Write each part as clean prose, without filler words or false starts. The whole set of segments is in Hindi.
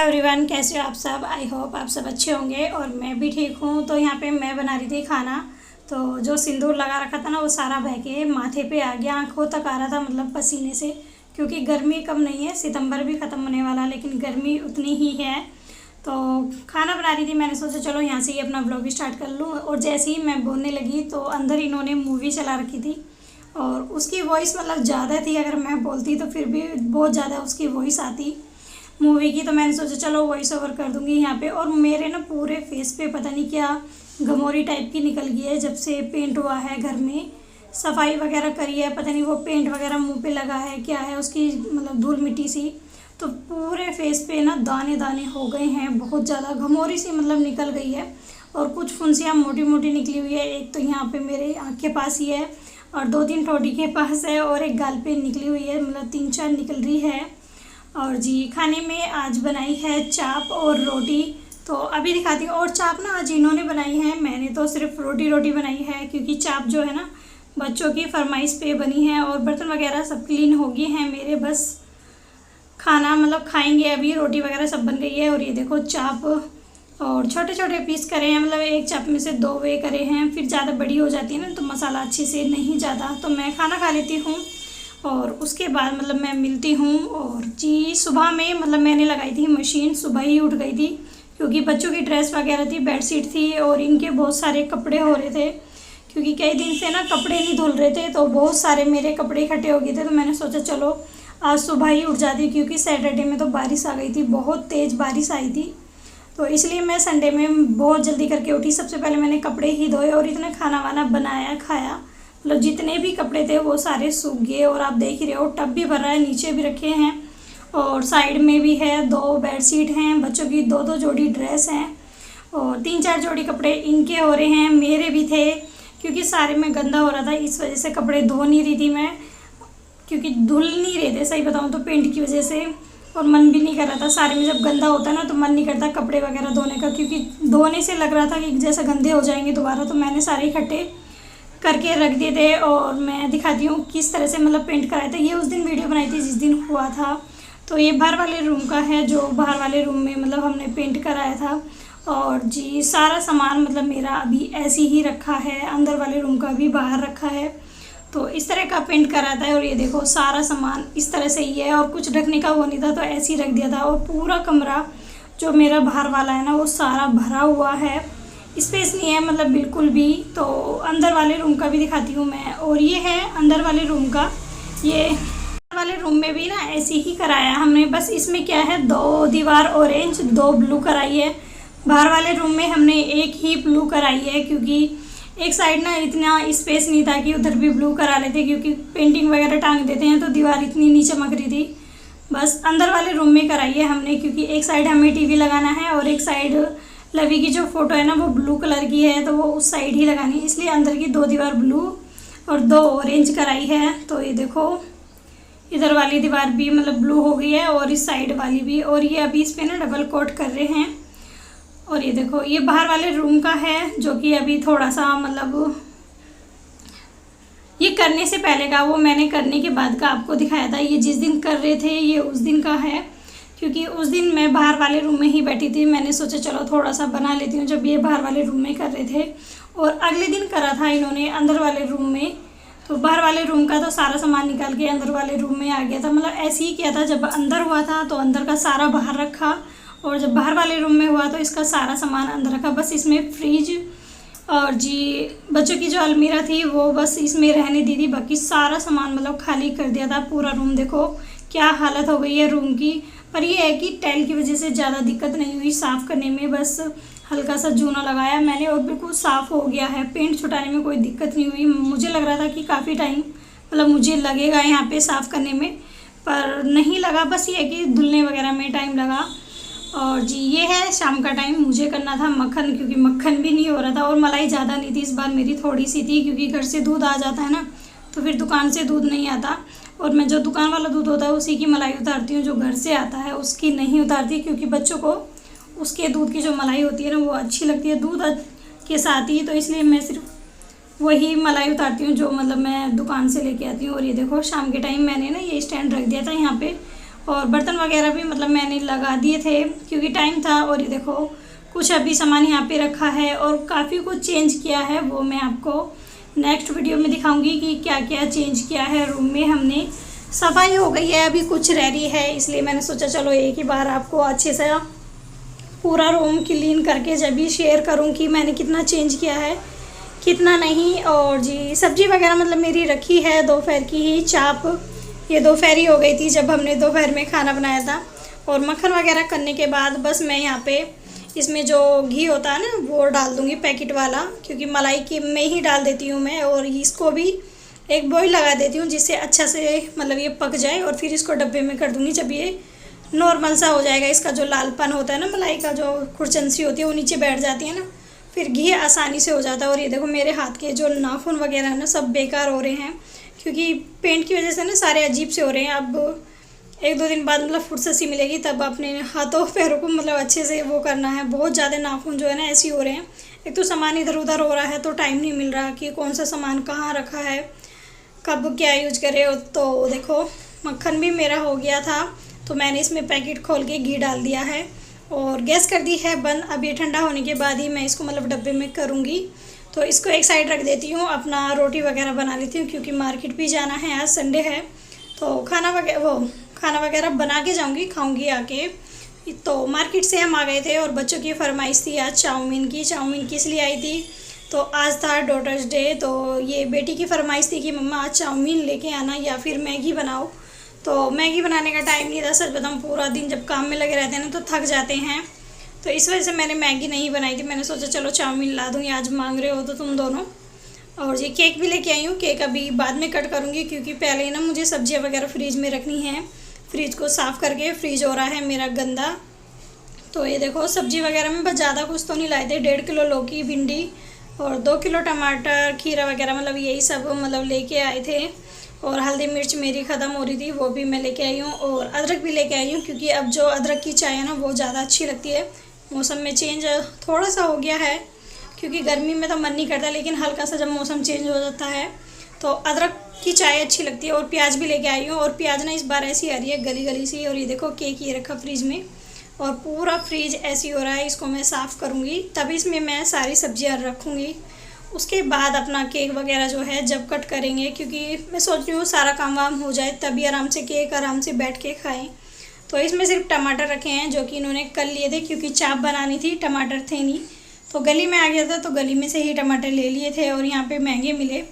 एवरीवन, कैसे हो आप सब। आई होप आप सब अच्छे होंगे और मैं भी ठीक हूँ। तो यहाँ पे मैं बना रही थी खाना। तो जो सिंदूर लगा रखा था ना वो सारा बह के माथे पे आ गया, आंखों तक आ रहा था, मतलब पसीने से। क्योंकि गर्मी कम नहीं है, सितंबर भी ख़त्म होने वाला, लेकिन गर्मी उतनी ही है। तो खाना बना रही थी, मैंने सोचा चलो यहाँ से ही अपना ब्लॉग स्टार्ट कर लूँ। और जैसे ही मैं बोलने लगी तो अंदर इन्होंने मूवी चला रखी थी और उसकी वॉइस मतलब ज़्यादा थी। अगर मैं बोलती तो फिर भी बहुत ज़्यादा उसकी वॉइस आती मूवी की। तो मैंने सोचा चलो वॉइस ओवर कर दूंगी यहाँ पे। और मेरे ना पूरे फेस पे पता नहीं क्या गमोरी टाइप की निकल गई है, जब से पेंट हुआ है घर में, सफाई वगैरह करी है। पता नहीं वो पेंट वगैरह मुंह पे लगा है क्या है, उसकी मतलब धूल मिट्टी सी। तो पूरे फेस पे ना दाने दाने हो गए हैं, बहुत ज़्यादा गमोरी सी मतलब निकल गई है। और कुछ फुंसियाँ मोटी मोटी निकली हुई है। एक तो यहाँ पे मेरे आँख के पास ही है और 2-3 ठोड़ी के पास है और एक गाल पे निकली हुई है, मतलब 3-4 निकल रही है। और जी खाने में आज बनाई है चाप और रोटी। तो अभी दिखाती हूँ। और चाप ना आज इन्होंने बनाई है, मैंने तो सिर्फ रोटी बनाई है। क्योंकि चाप जो है ना बच्चों की फरमाइश पे बनी है। और बर्तन वगैरह सब क्लीन हो गए हैं मेरे, बस खाना मतलब खाएंगे अभी। रोटी वगैरह सब बन गई है। और ये देखो चाप और छोटे छोटे पीस करे हैं, मतलब एक चाप में से 2 वे करे हैं। फिर ज़्यादा बड़ी हो जाती है ना तो मसाला अच्छे से नहीं जाता। तो मैं खाना खा लेती हूँ और उसके बाद मतलब मैं मिलती हूँ। और जी सुबह में मतलब मैंने लगाई थी मशीन, सुबह ही उठ गई थी। क्योंकि बच्चों की ड्रेस वगैरह थी, बेडशीट थी और इनके बहुत सारे कपड़े हो रहे थे। क्योंकि कई दिन से ना कपड़े नहीं धुल रहे थे, तो बहुत सारे मेरे कपड़े इकट्ठे हो गए थे। तो मैंने सोचा चलो आज सुबह ही उठ जाती, क्योंकि सैटरडे में तो बारिश आ गई थी, बहुत तेज़ बारिश आई थी। तो इसलिए मैं संडे में बहुत जल्दी करके उठी। सबसे पहले मैंने कपड़े ही धोए और इतना खाना वाना बनाया खाया। मतलब जितने भी कपड़े थे वो सारे सूख गए। और आप देख ही रहे हो टब भी भर रहा है, नीचे भी रखे हैं और साइड में भी है। 2 बेडशीट हैं, बच्चों की 2-2 जोड़ी ड्रेस हैं और 3-4 जोड़ी कपड़े इनके हो रहे हैं, मेरे भी थे। क्योंकि सारे में गंदा हो रहा था, इस वजह से कपड़े धो नहीं रही थी मैं। क्योंकि धुल नहीं रहे थे सही बताऊँ तो पेंट की वजह से, और मन भी नहीं कर रहा था। सारे में जब गंदा होता है ना तो मन नहीं करता कपड़े वगैरह धोने का, क्योंकि धोने से लग रहा था कि जैसे गंदे हो जाएंगे दोबारा। तो मैंने सारे इकट्ठे करके रख दिए थे। और मैं दिखाती हूँ किस तरह से मतलब पेंट कराया था। ये उस दिन वीडियो बनाई थी जिस दिन हुआ था। तो ये बाहर वाले रूम का है, जो बाहर वाले रूम में मतलब हमने पेंट कराया था। और जी सारा सामान मतलब मेरा अभी ऐसे ही रखा है, अंदर वाले रूम का भी बाहर रखा है। तो इस तरह का पेंट कराया था। और ये देखो सारा सामान इस तरह से ही है और कुछ रखने का वो नहीं था, तो ऐसे ही रख दिया था। और पूरा कमरा जो मेरा बाहर वाला है ना वो सारा भरा हुआ है, स्पेस नहीं है मतलब बिल्कुल भी। तो अंदर वाले रूम का भी दिखाती हूँ मैं। और ये है अंदर वाले रूम का। ये अंदर वाले रूम में भी ना ऐसे ही कराया हमने, बस इसमें क्या है 2 दीवार ऑरेंज 2 ब्लू कराई है। बाहर वाले रूम में हमने एक ही ब्लू कराई है, क्योंकि एक साइड ना इतना स्पेस नहीं था कि उधर भी ब्लू करा लेते। क्योंकि पेंटिंग वगैरह टांग देते हैं तो दीवार इतनी नहीं चमक रही थी। बस अंदर वाले रूम में कराई है हमने, क्योंकि एक साइड हमें टीवी लगाना है और एक साइड लवी की जो फ़ोटो है ना वो ब्लू कलर की है, तो वो उस साइड ही लगानी है। इसलिए अंदर की 2 दीवार ब्लू और 2 ऑरेंज कराई है। तो ये देखो इधर वाली दीवार भी मतलब ब्लू हो गई है और इस साइड वाली भी। और ये अभी इस पर ना डबल कोट कर रहे हैं। और ये देखो ये बाहर वाले रूम का है, जो कि अभी थोड़ा सा मतलब ये करने से पहले का, वो मैंने करने के बाद का आपको दिखाया था। ये जिस दिन कर रहे थे ये उस दिन का है, क्योंकि उस दिन मैं बाहर वाले रूम में ही बैठी थी। मैंने सोचा चलो थोड़ा सा बना लेती हूँ, जब ये बाहर वाले रूम में कर रहे थे। और अगले दिन करा था इन्होंने अंदर वाले रूम में। तो बाहर वाले रूम का तो सारा सामान निकाल के अंदर वाले रूम में आ गया था। मतलब ऐसे ही किया था, जब अंदर हुआ था तो अंदर का सारा बाहर रखा और जब बाहर वाले रूम में हुआ तो इसका सारा सामान अंदर रखा। बस इसमें फ्रिज और जी बच्चों की जो अलमीरा थी वो बस इसमें रहने दी थी। बाकी सारा सामान मतलब खाली कर दिया था। पूरा रूम देखो क्या हालत हो गई है रूम की। पर ये है कि टाइल की वजह से ज़्यादा दिक्कत नहीं हुई साफ़ करने में, बस हल्का सा चूना लगाया मैंने और बिल्कुल साफ़ हो गया है। पेंट छुटाने में कोई दिक्कत नहीं हुई। मुझे लग रहा था कि काफ़ी टाइम मतलब मुझे लगेगा यहाँ पे साफ़ करने में, पर नहीं लगा। बस ये है कि धुलने वगैरह में टाइम लगा। और जी ये है शाम का टाइम, मुझे करना था मक्खन, क्योंकि मक्खन भी नहीं हो रहा था। और मलाई ज़्यादा नहीं थी इस बार, मेरी थोड़ी सी थी, क्योंकि घर से दूध आ जाता है ना तो फिर दुकान से दूध नहीं आता। और मैं जो दुकान वाला दूध होता है उसी की मलाई उतारती हूँ, जो घर से आता है उसकी नहीं उतारती। क्योंकि बच्चों को उसके दूध की जो मलाई होती है ना वो अच्छी लगती है दूध के साथ ही। तो इसलिए मैं सिर्फ वही मलाई उतारती हूँ जो मतलब मैं दुकान से लेके आती हूँ। और ये देखो शाम के टाइम मैंने ना ये स्टैंड रख दिया था यहाँ पे और बर्तन वगैरह भी मतलब मैंने लगा दिए थे क्योंकि टाइम था। और ये देखो कुछ अभी सामान यहाँ पे रखा है और काफ़ी कुछ चेंज किया है, वो मैं आपको नेक्स्ट वीडियो में दिखाऊंगी कि क्या क्या चेंज किया है रूम में। हमने सफाई हो गई है, अभी कुछ रह रही है, इसलिए मैंने सोचा चलो एक ही बार आपको अच्छे से पूरा रूम क्लीन करके जब भी शेयर करूँ कि मैंने कितना चेंज किया है कितना नहीं। और जी सब्जी वगैरह मतलब मेरी रखी है दोपहर की ही, चाप ये दोपहर ही हो गई थी जब हमने दोपहर में खाना बनाया था। और मक्खन वगैरह करने के बाद बस मैं यहाँ पे इसमें जो घी होता है ना वो डाल दूँगी पैकेट वाला, क्योंकि मलाई की में ही डाल देती हूँ मैं। और इसको भी एक बॉईल लगा देती हूँ जिससे अच्छा से मतलब ये पक जाए। और फिर इसको डब्बे में कर दूँगी, जब ये नॉर्मल सा हो जाएगा, इसका जो लालपन होता है ना मलाई का, जो खुरचंसी होती है वो नीचे बैठ जाती है ना, फिर घी आसानी से हो जाता है। और ये देखो मेरे हाथ के जो नाखून वगैरह है ना सब बेकार हो रहे हैं क्योंकि पेंट की वजह से ना सारे अजीब से हो रहे हैं। अब 1-2 दिन बाद मतलब फुर्सत सी मिलेगी तब अपने हाथों पैरों को मतलब अच्छे से वो करना है। बहुत ज़्यादा नाखून जो है ना ऐसे हो रहे हैं, एक तो सामान इधर उधर हो रहा है तो टाइम नहीं मिल रहा कि कौन सा सामान कहाँ रखा है, कब क्या यूज करे। तो देखो मक्खन भी मेरा हो गया था तो मैंने इसमें पैकेट खोल के घी डाल दिया है और गैस कर दी है बंद। अब ये ठंडा होने के बाद ही मैं इसको मतलब डब्बे में करूँगी। तो इसको एक साइड रख देती हूँ, अपना रोटी वगैरह बना लेती हूँ क्योंकि मार्केट भी जाना है, आज संडे है। तो खाना वगैरह बना के जाऊँगी, खाऊँगी आके। तो मार्केट से हम आ गए थे और बच्चों की फरमाइश थी आज चाउमीन की। चाउमीन किस लिए आई थी, तो आज था डॉटर्स डे, तो ये बेटी की फरमाइश थी कि मम्मा आज चाउमीन लेके आना या फिर मैगी बनाओ। तो मैगी बनाने का टाइम नहीं था, सच बताऊँ पूरा दिन जब काम में लगे रहते हैं ना तो थक जाते हैं, तो इस वजह से मैंने मैगी नहीं बनाई थी। मैंने सोचा चलो चाउमीन ला दूँगी, आज मांग रहे हो तो तुम दोनों। और ये केक भी लेके आई हूँ, केक अभी बाद में कट करूँगी क्योंकि पहले ही ना मुझे सब्जियाँ वगैरह फ्रीज में रखनी है। फ्रिज को साफ़ करके, फ्रिज हो रहा है मेरा गंदा। तो ये देखो सब्जी वगैरह में बस ज़्यादा कुछ तो नहीं लाए थे, 1.5 किलो लौकी भिंडी और 2 किलो टमाटर खीरा वगैरह मतलब यही सब मतलब लेके आए थे। और हल्दी मिर्च मेरी ख़त्म हो रही थी वो भी मैं लेके आई हूँ। और अदरक भी लेके आई हूँ क्योंकि अब जो अदरक की चाय है ना वो ज़्यादा अच्छी लगती है। मौसम में चेंज थोड़ा सा हो गया है क्योंकि गर्मी में तो मन नहीं करता, लेकिन हल्का सा जब मौसम चेंज हो जाता है तो अदरक की चाय अच्छी लगती है। और प्याज भी लेके आई हूँ और प्याज ना इस बार ऐसी आ रही है गली गली सी। और ये देखो केक ये रखा फ्रिज में और पूरा फ्रिज ऐसी हो रहा है, इसको मैं साफ़ करूँगी तभी इसमें मैं सारी सब्जियाँ रखूँगी। उसके बाद अपना केक वगैरह जो है जब कट करेंगे, क्योंकि मैं सोच रही हूँ सारा काम वाम हो जाए तभी आराम से केक आराम से बैठ के खाएं। तो इसमें सिर्फ टमाटर रखे हैं जो कि इन्होंने कल लिए थे क्योंकि चाप बनानी थी, टमाटर थे नहीं, तो गली में आ गया था तो गली में से ही टमाटर ले लिए थे और यहाँ पे महंगे मिले।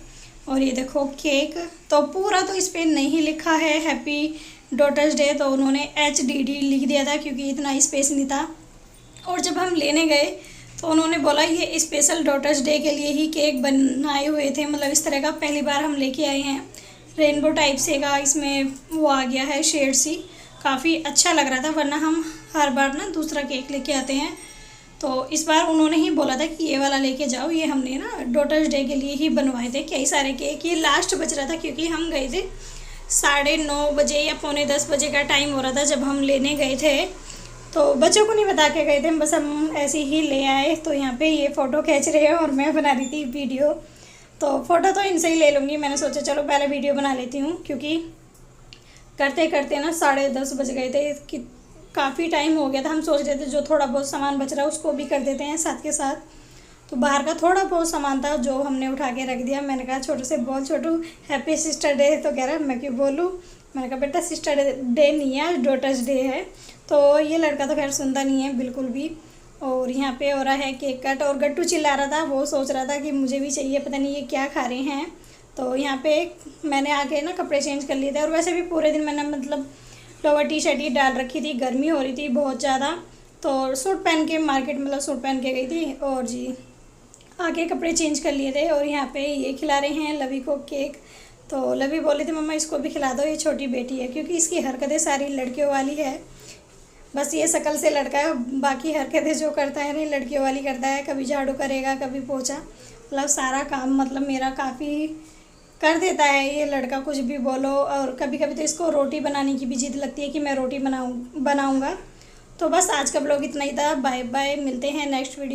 और ये देखो केक तो पूरा तो इस पर नहीं लिखा है हैप्पी डॉटर्स डे, तो उन्होंने HDD लिख दिया था क्योंकि इतना स्पेस नहीं था। और जब हम लेने गए तो उन्होंने बोला ये स्पेशल डॉटर्स डे के लिए ही केक बनाए हुए थे, मतलब इस तरह का पहली बार हम लेके आए हैं। रेनबो टाइप से का इसमें वो आ गया है शेड सी, काफ़ी अच्छा लग रहा था, वरना हम हर बार ना दूसरा केक लेके आते हैं। तो इस बार उन्होंने ही बोला था कि ये वाला लेके जाओ, ये हमने ना डॉटर्स डे के लिए ही बनवाए थे कई सारे केक। ये लास्ट बच रहा था क्योंकि हम गए थे 9:30 बजे या 9:45 बजे का टाइम हो रहा था जब हम लेने गए थे। तो बच्चों को नहीं बता के गए थे, बस हम ऐसे ही ले आए। तो यहाँ पे ये फ़ोटो खींच रहे हैं और मैं बना रही थी वीडियो, तो फ़ोटो तो इनसे ही ले लूँगी। मैंने सोचा चलो पहले वीडियो बना लेती हूँ क्योंकि करते करते ना 10:30 बज गए थे कि काफ़ी टाइम हो गया था। हम सोच रहे थे जो थोड़ा बहुत सामान बच रहा है उसको भी कर देते हैं साथ के साथ। तो बाहर का थोड़ा बहुत सामान था जो हमने उठा के रख दिया। मैंने कहा छोटू से बोल, छोटू हैप्पी सिस्टर डे, तो कह रहा मैं क्यों बोलूँ। मैंने कहा बेटा सिस्टर डे नहीं है, डॉटर्स डे है। तो ये लड़का तो खैर सुनता नहीं है बिल्कुल भी। और यहाँ पे हो रहा है केक कट और गट्टू चिल्ला रहा था, वो सोच रहा था कि मुझे भी चाहिए, पता नहीं ये क्या खा रहे हैं। तो यहाँ पे मैंने आके ना कपड़े चेंज कर लिए थे और वैसे भी पूरे दिन मैंने मतलब लोअर टी शर्ट ही डाल रखी थी, गर्मी हो रही थी बहुत ज़्यादा। तो सूट पहन के मार्केट मतलब सूट पहन के गई थी और जी आके कपड़े चेंज कर लिए थे। और यहाँ पे ये खिला रहे हैं लवी को केक। तो लवी बोली थी मम्मा इसको भी खिला दो, ये छोटी बेटी है, क्योंकि इसकी हरकतें सारी लड़कियों वाली है। बस ये शक्ल से लड़का है, बाकी हरकतें जो करता है नहीं लड़कियों वाली करता है। कभी झाड़ू करेगा, कभी पोछा, मतलब सारा काम मतलब मेरा काफ़ी कर देता है ये लड़का, कुछ भी बोलो। और कभी कभी तो इसको रोटी बनाने की भी जिद लगती है कि मैं रोटी बनाऊंगा। तो बस आज का ब्लॉग इतना ही था। बाय बाय, मिलते हैं नेक्स्ट वीडियो।